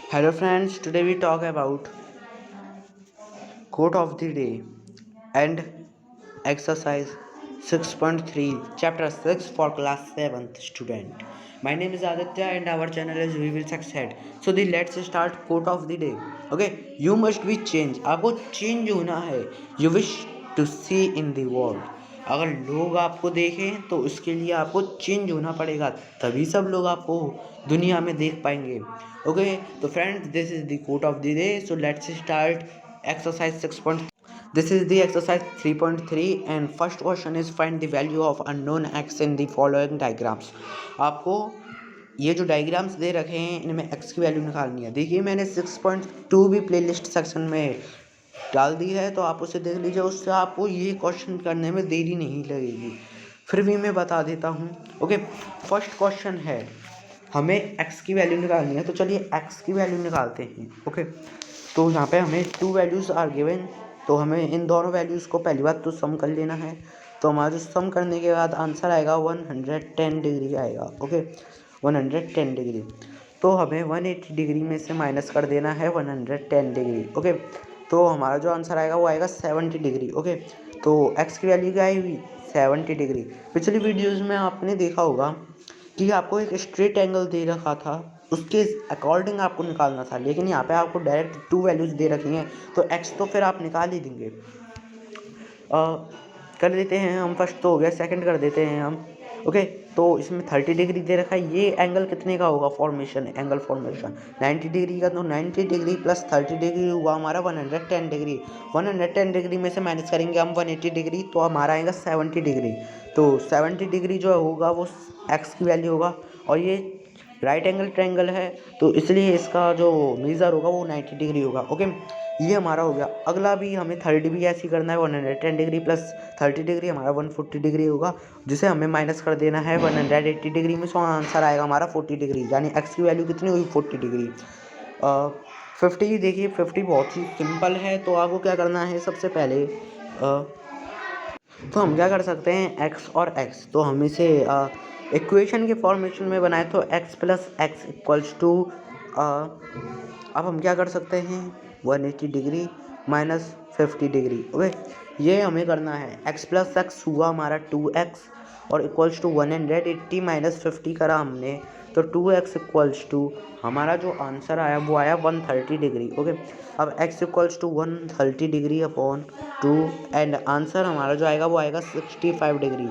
Hello friends, today we talk about quote of the day and exercise 6.3 chapter 6 for class 7th student. My name is Aditya and our channel is We Will Succeed. So let's start quote of the day. Okay, you must be change. आपको change होना है. You wish to see in the world. अगर लोग आपको देखें तो उसके लिए आपको चेंज होना पड़ेगा, तभी सब लोग आपको दुनिया में देख पाएंगे. ओके, तो friends this is the quote of the day. So let's start exercise 6. This is the exercise 3.3 and first question is find the value of unknown x in the following diagrams. आपको ये जो diagrams दे रखे हैं इनमें x की value निकालनी है. देखिए मैंने 6.2 भी प्लेलिस्ट सेक्शन में डाल दी है, तो आप उसे देख लीजिए. उससे आपको ये क्वेश्चन करने में देरी नहीं लगेगी. फिर भी मैं बता देता हूँ. ओके, फर्स्ट क्वेश्चन है हमें x की वैल्यू निकालनी है, तो चलिए x की वैल्यू निकालते हैं. ओके, तो यहाँ पे हमें 2 वैल्यूज़ आर गिवन, तो हमें इन दोनों वैल्यूज़ को पहली बात तो सम कर लेना है. तो हमारा सम करने के बाद आंसर आएगा 110 डिग्री आएगा. Okay, 110 degree. तो हमें 180 डिग्री में से माइनस कर देना है 110 डिग्री. ओके, तो हमारा जो आंसर आएगा वो आएगा 70 डिग्री. ओके, तो एक्स की वैल्यू क्या आई 70 डिग्री. पिछली वीडियोज़ में आपने देखा होगा कि आपको एक स्ट्रेट एंगल दे रखा था, उसके अकॉर्डिंग आपको निकालना था, लेकिन यहाँ पे आपको डायरेक्ट 2 वैल्यूज़ दे रखी हैं, तो x तो फिर आप निकाल ही देंगे. कर देते हैं हम. फर्स्ट तो हो गया, सेकंड कर देते हैं हम. ओके, तो इसमें 30 डिग्री दे रखा है. ये एंगल कितने का होगा फॉर्मेशन, एंगल फॉर्मेशन 90 डिग्री का, तो 90 डिग्री प्लस 30 डिग्री हुआ हमारा 110 डिग्री. 110 डिग्री में से माइनस करेंगे हम 180 डिग्री, तो हमारा आएगा 70 डिग्री. तो 70 डिग्री जो होगा वो एक्स की वैल्यू होगा, और ये राइट एंगल ट्रायंगल है, तो इसलिए इसका जो मेजर होगा वो 90 डिग्री होगा. ओके, ये हमारा हो गया. अगला भी हमें 30 भी ऐसे ही करना है. 110 डिग्री प्लस 30 डिग्री हमारा 140 डिग्री होगा, जिसे हमें माइनस कर देना है 180 डिग्री में. सो आंसर आएगा हमारा 40 डिग्री, यानी एक्स की वैल्यू कितनी हुई 40 डिग्री. 50, देखिए 50 बहुत ही सिंपल है. तो आपको क्या करना है सबसे पहले, तो हम क्या कर सकते हैं x और x, तो हम इसे इक्वेशन के फॉर्मेशन में बनाए, तो x plus x equals to, अब हम क्या कर सकते हैं 180 डिग्री माइनस 50 डिग्री. ओके, ये हमें करना है. x प्लस एक्स हुआ हमारा 2x और इक्वल्स टू 180 माइनस 50 करा हमने, तो 2x इक्वल्स टू हमारा जो आंसर आया वो आया 130 डिग्री. ओके, अब x equals to 130 degree upon 2 and answer हमारा जो आएगा वो आएगा 65 डिग्री.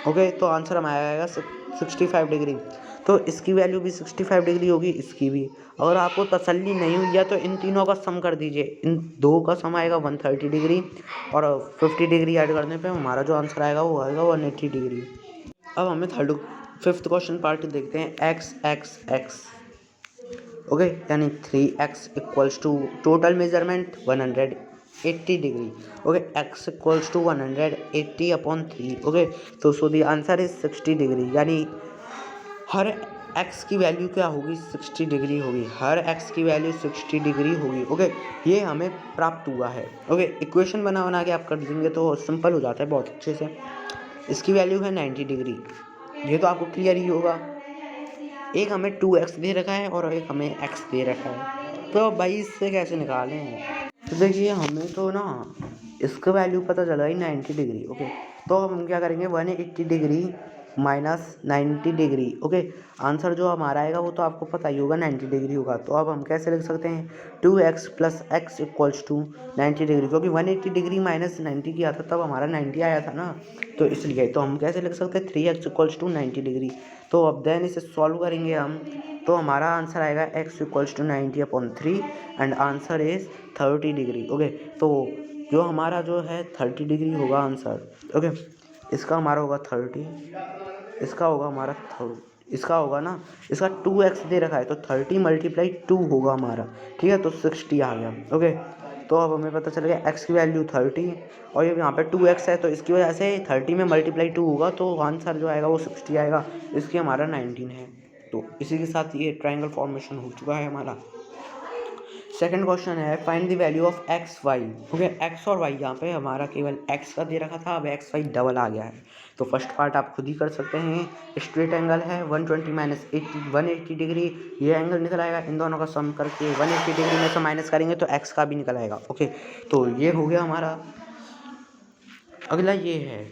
ओके, तो आंसर हमारा आएगा 65 डिग्री. तो इसकी वैल्यू भी 65 डिग्री होगी, इसकी भी. अगर आपको तसल्ली नहीं हुई है तो इन तीनों का सम कर दीजिए. इन दो का सम आएगा 130 डिग्री, और 50 डिग्री ऐड करने पे हमारा जो आंसर आएगा वो आएगा 180 डिग्री. अब हमें फिफ्थ क्वेश्चन पार्ट देखते हैं. X x x. ओके, यानी 3x equals to total measurement 180 degree. Okay, x equals to 180 upon 3. Okay, तो so the answer is 60 degree, यानी हर x की वैल्यू क्या होगी 60 डिग्री होगी. हर x की वैल्यू 60 डिग्री होगी. ओके, ये हमें प्राप्त हुआ है. ओके, इक्वेशन बना के आप कर देंगे तो सिंपल हो जाता है बहुत अच्छे से. इसकी वैल्यू है 90 डिग्री, ये तो आपको क्लियर ही होगा. एक हमें 2x दे रखा है और एक हमें x दे रखा है, तो भाई इससे कैसे निकालें. तो देखिए हमें तो ना इसका वैल्यू पता चला ही 90 डिग्री. ओके, तो हम क्या करेंगे 180 degree minus 90 degree. Okay, answer जो हमारा आएगा वो तो आपको पता ही होगा 90 डिग्री होगा. तो अब हम कैसे लिख सकते हैं 2x plus x equals to 90 degree, क्योंकि 180 डिग्री माइनस 90 किया था तब हमारा 90 आया था ना, तो इसलिए. तो हम कैसे लिख सकते हैं 3x इक्वल्स टू 90 डिग्री. तो अब देन इसे सॉल्व करेंगे हम, तो हमारा आंसर आएगा x equals to 90 upon 3 and answer is 30 degree. Okay, तो जो हमारा जो है 30 डिग्री होगा आंसर. ओके, इसका हमारा होगा 30, इसका होगा हमारा इसका होगा ना, इसका 2x दे रखा है तो 30 मल्टीप्लाई 2 होगा हमारा. ठीक है, तो 60 आ गया. ओके, तो अब हमें पता चल गया x की वैल्यू 30 और ये यहाँ पे 2x है, तो इसकी वजह से 30 में मल्टीप्लाई 2 होगा, तो आंसर जो आएगा वो 60 आएगा. इसकी हमारा 19 है. तो इसी के साथ ये ट्रायंगल फॉर्मेशन हो चुका है हमारा. सेकंड क्वेश्चन है find the value of x y. Okay, x और वाई यहाँ पे हमारा केवल एक्स का दे रखा था, अब एक्स वाई डबल आ गया है। तो फर्स्ट पार्ट आप खुद ही कर सकते हैं। स्ट्रेट एंगल है 120 माइनस 80 180 डिग्री, ये एंगल निकल आएगा। इन दोनों का सम करके 180 डिग्री में से माइनस करेंगे तो एक्स का भी निकल आएगा। ओके, तो ये हो गया हमारा। अगला ये है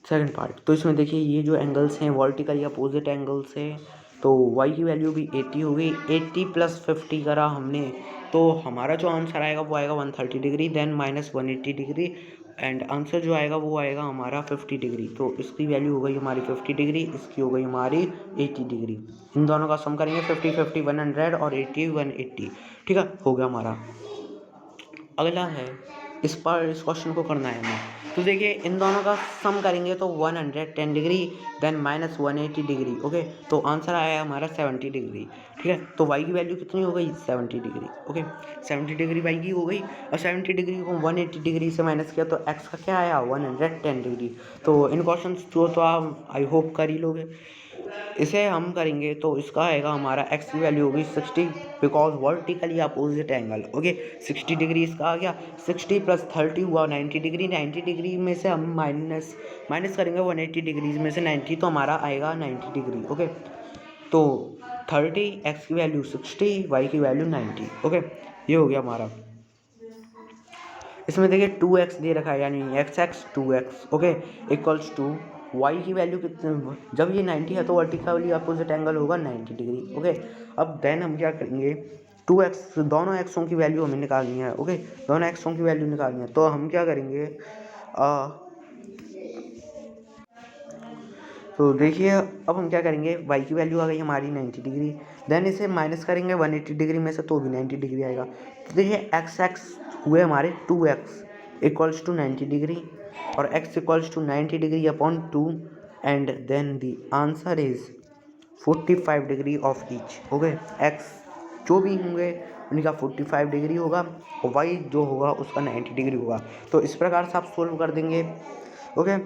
सेकंड पार्ट। तो इसमें देखिए ये जो एंगल्स हैं वर्टिकल या अपोजिट एंगल्स हैं। तो y की वैल्यू भी 80 हो गई। 80 प्लस 50 करा हमने, तो हमारा जो आंसर आएगा वो आएगा 130 degree, then minus 180 degree, and answer जो आएगा वो आएगा हमारा 50 डिग्री। तो इसकी वैल्यू हो गई हमारी 50 डिग्री, इसकी हो गई हमारी 80 डिग्री। इन दोनों का सम करेंगे 50 50 100 और 80 180। ठीक है, हो गया हमारा। अगला है इस क्वेश्चन को करना है हमें। तो देखिए इन दोनों का सम करेंगे तो 110 degree, then minus 180 degree. Okay, तो आंसर आया हमारा 70 डिग्री। ठीक है, तो y की वैल्यू कितनी हो गई 70 डिग्री। ओके, 70 डिग्री y की हो गई, और 70 डिग्री को 180 डिग्री से माइनस किया तो x का क्या आया 110 डिग्री। तो इन क्वेश्चन जो तो आप आई होप कर ही लोगे। इसे हम करेंगे तो इसका आएगा हमारा x की वैल्यू होगी 60, because vertically opposite angle. Okay, 60 degree इसका आ गया। 60 प्लस 30 हुआ 90 डिग्री। 90 डिग्री में से हम माइनस करेंगे 180 डिग्री में से 90, तो हमारा आएगा 90 डिग्री। ओके, तो 30, x की वैल्यू 60, y की वैल्यू 90। ओके, ये हो गया हमारा। इसमें देखिए 2x दे रखा है, यानी x 2x। Okay, equals to y की वैल्यू कितने, जब ये 90 है तो वर्टिकली अपोजिट एंगल होगा 90 डिग्री। ओके, अब देन हम क्या करेंगे, 2x, दोनों एक्सों की वैल्यू हमें निकालनी है। ओके, दोनों एक्सों की वैल्यू निकालनी है, तो हम क्या करेंगे, तो देखिए अब हम क्या करेंगे, y की वैल्यू आ गई हमारी 90 डिग्री, देन इसे माइनस करेंगे 180 डिग्री में से तो भी 90 डिग्री आएगा। तो देखिए x हुए हमारे 2x इक्वल्स टू 90 डिग्री, और x equals to 90 degree upon 2, and then the answer is 45 degree of each. Okay, x जो भी होंगे उनका 45 डिग्री होगा, और y जो होगा उसका 90 डिग्री होगा। तो इस प्रकार से आप सोल्व कर देंगे। ओके,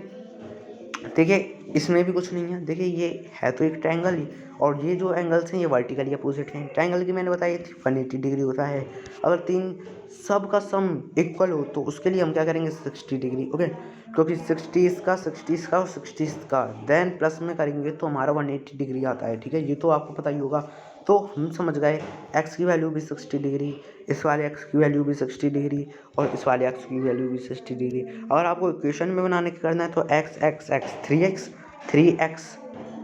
देखिए इसमें भी कुछ नहीं है। देखिए ये है तो एक ट्रायंगल ही, और ये जो एंगल्स हैं ये वर्टिकली अपोजिट हैं। ट्रायंगल की मैंने बताई थी 180 डिग्री होता है। अगर तीन सब का सम इक्वल हो तो उसके लिए हम क्या करेंगे 60 डिग्री। ओके, क्योंकि 60 इसका 60 इसका और 60 इसका, देन प्लस में करेंगे तो हमारा 180 डिग्री आता है। ठीक है, ये तो आपको पता ही होगा। तो हम समझ गए x की वैल्यू भी 60 डिग्री, इस वाले x की वैल्यू भी 60 डिग्री, और इस वाले x की वैल्यू भी 60 डिग्री। अगर आपको इक्वेशन में बनाने की करना है तो x 3x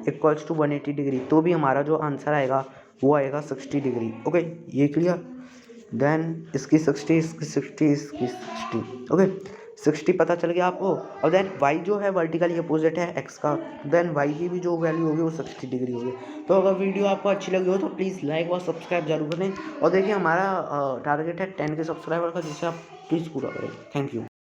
equals to 180 degree, तो भी हमारा जो आंसर आएगा वो आएगा 60 डिग्री। ओके, ये क्लियर। देन इसकी 60, इसकी 60, इसकी 60। ओके, 60 पता चल गया आपको। और देन y जो है वर्टिकली अपोजिट है x का, देन y की भी जो वैल्यू होगी वो 60 डिग्री होगी। तो अगर वीडियो आपको अच्छी लगी हो तो प्लीज़ लाइक और सब्सक्राइब जरूर करें। और देखिए हमारा टारगेट है 10 के सब्सक्राइबर का, जिसे आप प्लीज़ पूरा करें। Thank you.